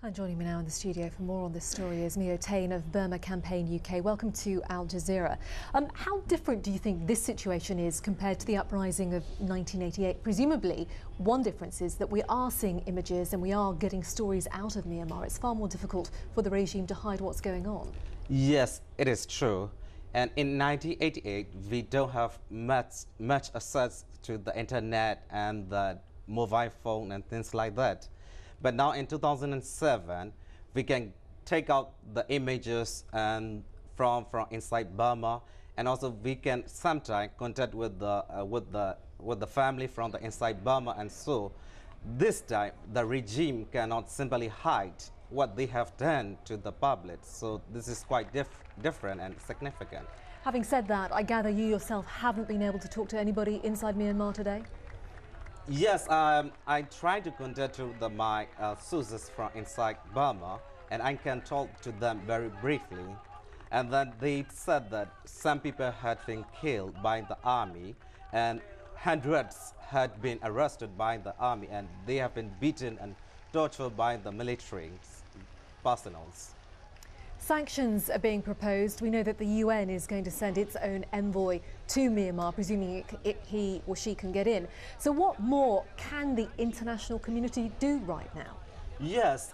And joining me now in the studio for more on this story is Myo Thein of Burma Campaign UK. Welcome to Al Jazeera. How different do you think this situation is compared to the uprising of 1988? Presumably, one difference is that we are seeing images and we are getting stories out of Myanmar. It's far more difficult for the regime to hide what's going on. Yes, it is true. And in 1988, we don't have much access to the internet and the mobile phone and things like that. But now in 2007, we can take out the images and from inside Burma, and also we can sometimes contact with the family from the inside Burma, and so this time the regime cannot simply hide what they have done to the public. So this is quite different and significant. Having said that, I gather you yourself haven't been able to talk to anybody inside Myanmar today? Yes, I tried to contact my sources from inside Burma, and I can talk to them very briefly. And then they said that some people had been killed by the army, and hundreds had been arrested by the army, and they have been beaten and tortured by the military personnel. Sanctions are being proposed. We know that the UN is going to send its own envoy to Myanmar, presuming he or she can get in. So what more can the international community do right now? Yes,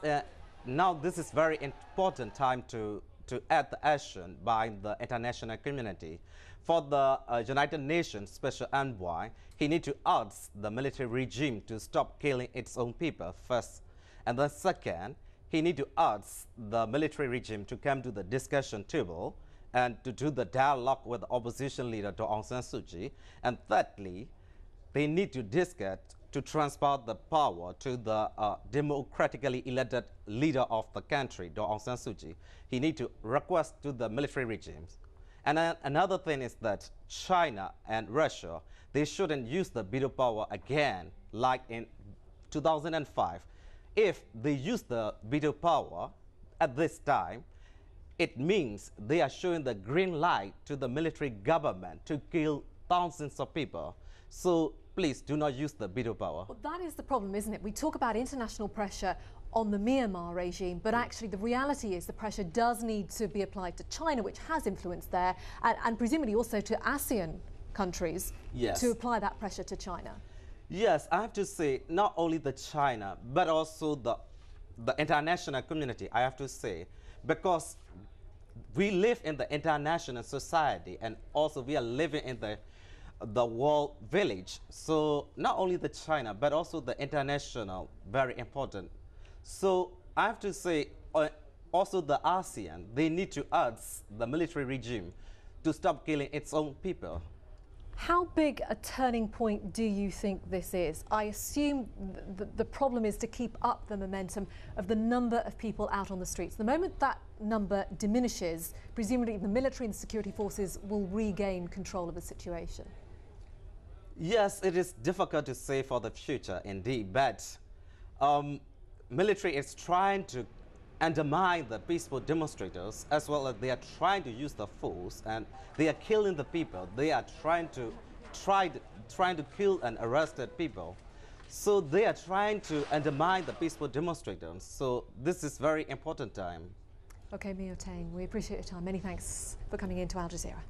now this is very important time to add the action by the international community. For the United Nations Special Envoy, he needs to ask the military regime to stop killing its own people first. And then second, he needs to ask the military regime to come to the discussion table and to do the dialogue with the opposition leader Aung San Suu Kyi. And thirdly, they need to discuss to transfer the power to the democratically elected leader of the country, Aung San Suu Kyi. He needs to request to the military regimes. And another thing is that China and Russia, they shouldn't use the veto power again, like in 2005. If they use the veto power at this time, it means they are showing the green light to the military government to kill thousands of people. So please do not use the veto power. Well, that is the problem, isn't it? We talk about international pressure on the Myanmar regime, but actually the reality is the pressure does need to be applied to China, which has influence there, and presumably also to ASEAN countries. Yes. To apply that pressure to China. Yes, I have to say, not only the China, but also the international community, I have to say, because we live in the international society, and also we are living in the world village. So not only the China, but also the international, very important. So I have to say, also the ASEAN, they need to ask the military regime to stop killing its own people. How big a turning point do you think this is? I assume the problem is to keep up the momentum of the number of people out on the streets. The moment that number diminishes, presumably the military and security forces will regain control of the situation. Yes, it is difficult to say for the future, indeed, but military is trying to undermine the peaceful demonstrators, as well as they are trying to use the force, and they are killing the people. They are trying to kill and arrest people. So they are trying to undermine the peaceful demonstrators. So this is very important time. Okay, Myo Thein, we appreciate your time. Many thanks for coming in to Al Jazeera.